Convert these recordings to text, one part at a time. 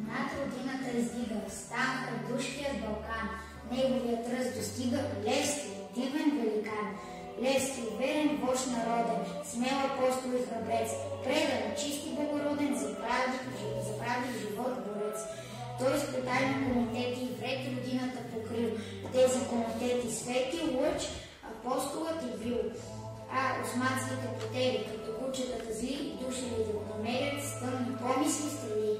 Над родината издига, стан предушкият Балкан. Неговият ръст достига Левски, дивен великан. Левски, верен вожд народен, смел апостол и храбрец, предан, чист и благороден, за правди живот борец. Той с тайни комитети вред родината покрил. Тези комитети свети лъч, апостолът и вил. А османските потери, като кучетата зли, душили да го намерят с тъмни помисли стрели.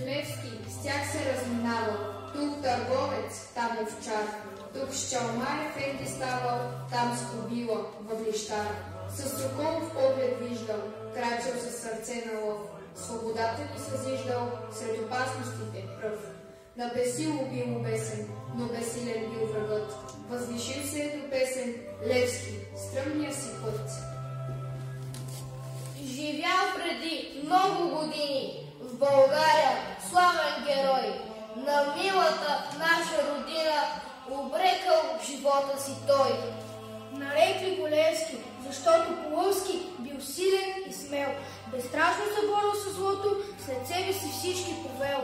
Левски с тях се разминавал, тук търговец, там овчар, тук с чалмар ефенди ставал, там с кобила въглищар. С соколов поглед виждал, крачил със сърце на лъв, свободата ни съзиждал сред опасностите пръв. На бесило бил обесен, но бесилен бил врагът. Възвишил се е до песен Левски, стръмния си път. Живял преди много години в България славен герой, на милата наша родина обрекал живота си той. Нарекли го Левски, защото Половски бил силен и смел, безстрашно се борил със злото, след себе си всички повел.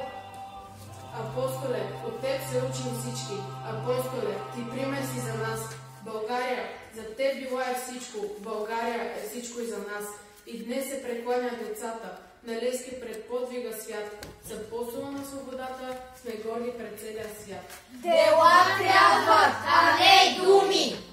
Апостоле, от теб се учим всички. Апостоле, ти пример си за нас. България, за теб било е всичко. България е всичко и за нас. И днес се прекланят децата на Левски пред подвига свят. За апостола на свободата сме горди пред целия свят. Дела трябват, а не думи!